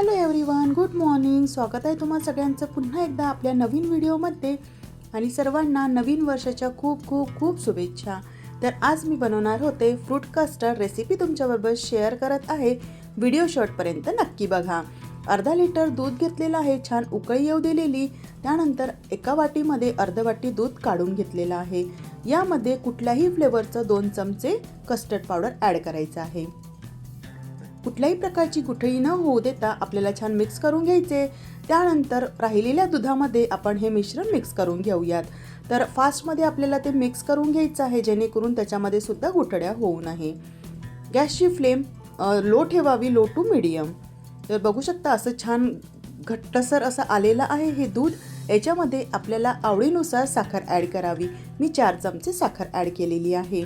Hello everyone, good morning. स्वागत आहे तुम्हा सगळ्यांचं पुन्हा एकदा आपल्या नवीन व्हिडिओमध्ये आणि सर्वांना नवीन वर्षाच्या खूप खूप खूप शुभेच्छा. तर आज मी बनवणार होते फ्रूट कस्टर्ड रेसिपी तुमच्याबरोबर शेअर करत आहे. व्हिडिओ शेवटपर्यंत नक्की बघा. अर्धा लिटर दूध घेतलेलं आहे, छान उकळी येऊ दिलेली. त्यानंतर एका वाटीमध्ये अर्ध वाटी दूध काढून घेतलेलं आहे. यामध्ये कुठल्याही फ्लेवरचं 2 चमचे कस्टर्ड पावडर ॲड करायचं आहे. कुठल्याही प्रकारची गुठळी न होऊ देता आपल्याला छान मिक्स करून घ्यायचे. त्यानंतर राहिलेल्या दुधामध्ये आपण हे मिश्रण मिक्स करून घेऊयात. तर फास्टमध्ये आपल्याला ते मिक्स करून घ्यायचं आहे, जेणेकरून त्याच्यामध्ये सुद्धा गुठळ्या होऊ नये. गॅसची फ्लेम लो ठेवावी, लो टू मीडियम. तर बघू शकता असं छान घट्टसर असं आलेलं आहे हे दूध. याच्यामध्ये आपल्याला आवडीनुसार साखर ॲड करावी. मी 4 चमचे साखर ॲड केलेली आहे.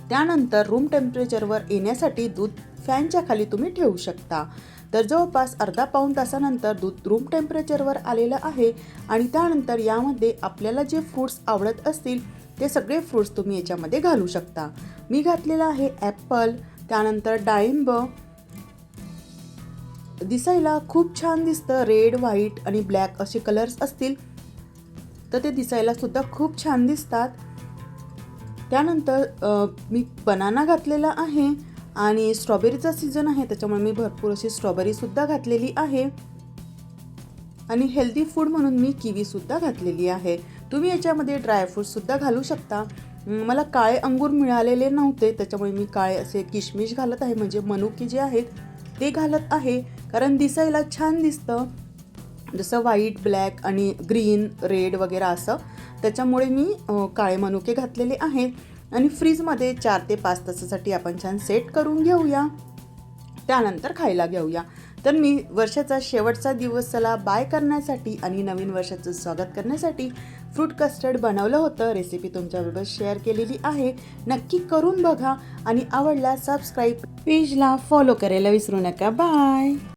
त्यानंतर रूम टेम्परेचरवर येण्यासाठी दूध फॅनच्या खाली तुम्ही ठेवू शकता. तर जवळपास अर्धा पाऊण तासानंतर दूध रूम टेम्परेचरवर आलेलं आहे आणि त्यानंतर यामध्ये आपल्याला जे फ्रूट्स आवडत असतील ते सगळे फ्रूट्स तुम्ही याच्यामध्ये घालू शकता. मी घातलेलं आहे ॲपल, त्यानंतर डाळिंब. दिसायला खूप छान दिसतं. रेड, व्हाईट आणि ब्लॅक असे कलर्स असतील तर ते दिसायला सुद्धा खूप छान दिसतात. त्यानंतर मी बनाना घातलेला आहे आणि स्ट्रॉबेरीचा सीझन आहे, त्याच्यामुळे मी भरपूर अशी स्ट्रॉबेरीसुद्धा घातलेली आहे. आणि हेल्दी फूड म्हणून मी किवीसुद्धा घातलेली आहे. तुम्ही याच्यामध्ये ड्रायफ्रूटसुद्धा घालू शकता. मला काळे अंगूर मिळालेले नव्हते, त्याच्यामुळे मी काळे असे किशमिश घालत आहे, म्हणजे मनुके जे आहेत ते घालत आहे. कारण दिसायला छान दिसतं, जसं व्हाईट, ब्लॅक आणि ग्रीन, रेड वगैरे असं. त्याच्यामुळे मी काळे मनुके घातलेले आहेत. आणि फ्रीजमध्ये 4 ते 5 तासासाठी आपण छान सेट करून घेऊया. त्यानंतर खायला घेऊया. तर मी वर्षाचा शेवटचा दिवस चला बाय करण्यासाठी आणि नवीन वर्षाचं स्वागत करण्यासाठी फ्रूट कस्टर्ड बनवलं होतं. रेसिपी तुमच्याबरोबर शेअर केलेली आहे. नक्की करून बघा आणि आवडल्यास सबस्क्राईब, पेजला फॉलो करायला विसरू नका. बाय.